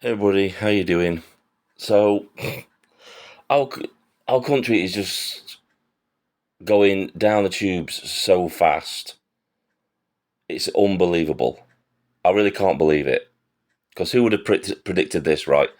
Hey buddy, how you doing? So our our country is just going down the tubes so fast. It's unbelievable. I really can't believe it. Because who would have predicted this, right?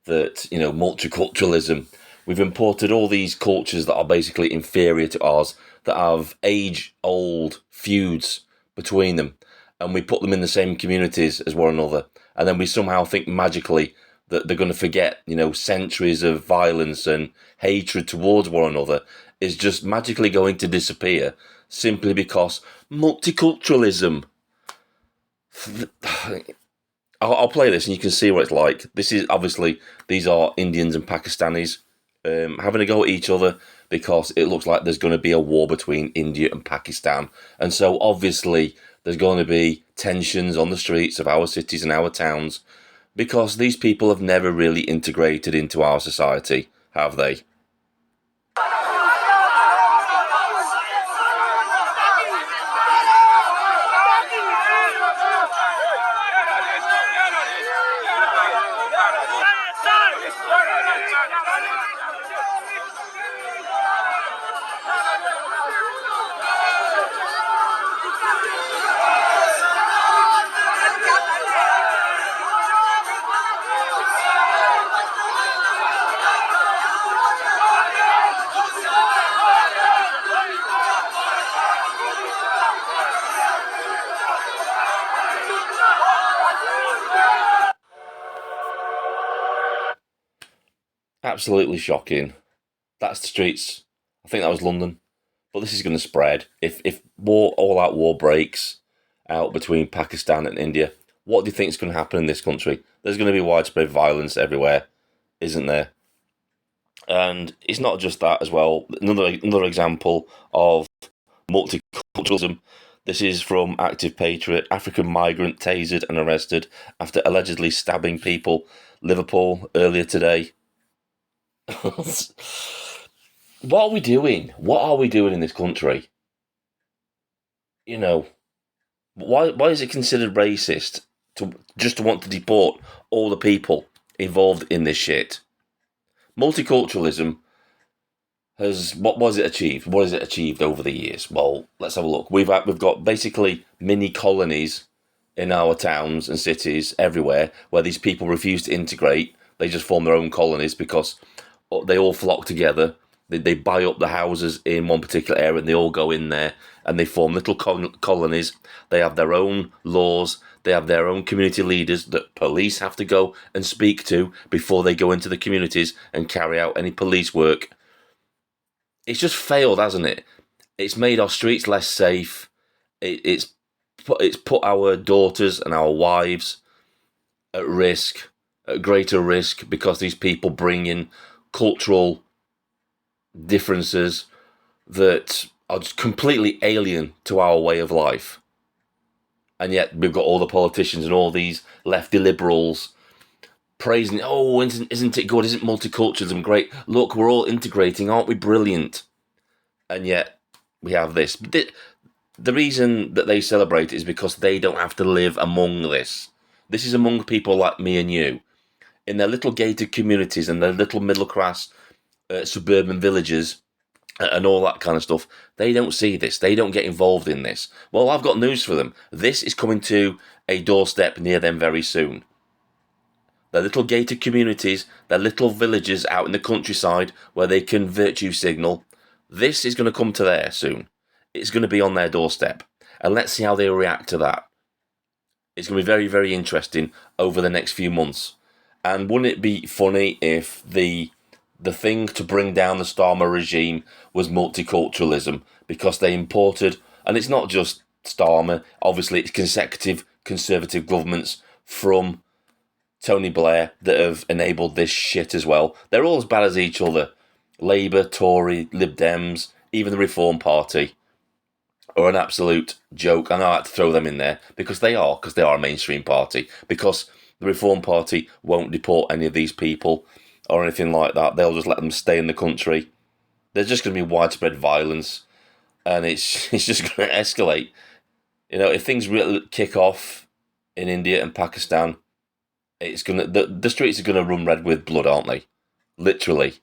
That multiculturalism. We've imported all these cultures that are basically inferior to ours, that have age-old feuds between them, and we put them in the same communities as one another, and then we somehow think magically that they're going to forget, centuries of violence and hatred towards one another is just magically going to disappear simply because multiculturalism. I'll play this and you can see what it's like. This is obviously, these are Indians and Pakistanis having a go at each other because it looks like there's going to be a war between India and Pakistan. And so obviously there's going to be tensions on the streets of our cities and our towns because these people have never really integrated into our society, have they? Absolutely shocking. That's the streets. I think that was London. But this is going to spread. If war, all out war breaks out between Pakistan and India, what do you think is going to happen in this country? There's going to be widespread violence everywhere, isn't there? And it's not just that as well. Another example of multiculturalism. This is from Active Patriot. African migrant tasered and arrested after allegedly stabbing people. Liverpool earlier today. What are we doing? What are we doing in this country? You know, why is it considered racist to just to want to deport all the people involved in this shit? Multiculturalism has what was it achieved? What has it achieved over the years? Well, let's have a look. We've got basically mini colonies in our towns and cities everywhere where these people refuse to integrate. They just form their own colonies because they all flock together. They buy up the houses in one particular area and they all go in there and they form little colonies. They have their own laws. They have their own community leaders that police have to go and speak to before they go into the communities and carry out any police work. It's just failed, hasn't it? It's made our streets less safe. It's put our daughters and our wives at risk, at greater risk, because these people bring in cultural differences that are just completely alien to our way of life. And yet we've got all the politicians and all these lefty liberals praising, oh, isn't it good? Isn't multiculturalism great? Look, we're all integrating, aren't we brilliant? And yet we have this. The reason that they celebrate is because they don't have to live among this. This is among people like me and you in their little gated communities and their little middle class suburban villages and all that kind of stuff. They don't see this. They don't get involved in this. Well, I've got news for them. This is coming to a doorstep near them very soon. Their little gated communities, their little villages out in the countryside where they can virtue signal. This is going to come to there soon. It's going to be on their doorstep. And let's see how they react to that. It's going to be very, very interesting over the next few months. And wouldn't it be funny if the thing to bring down the Starmer regime was multiculturalism, because they imported, and it's not just Starmer, obviously it's consecutive Conservative governments from Tony Blair that have enabled this shit as well. They're all as bad as each other. Labour, Tory, Lib Dems, even the Reform Party are an absolute joke. And I had to throw them in there because they are a mainstream party. Because the Reform Party won't deport any of these people or anything like that. They'll just let them stay in the country. There's just going to be widespread violence, and it's just going to escalate. If things really kick off in India and Pakistan, it's gonna the streets are gonna run red with blood, aren't they? Literally.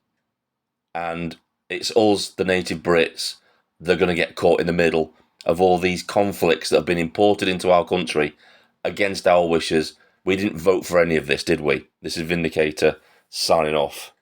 And it's us, the native Brits, they're gonna get caught in the middle of all these conflicts that have been imported into our country against our wishes. We didn't vote for any of this, did we? This is Vindicator signing off.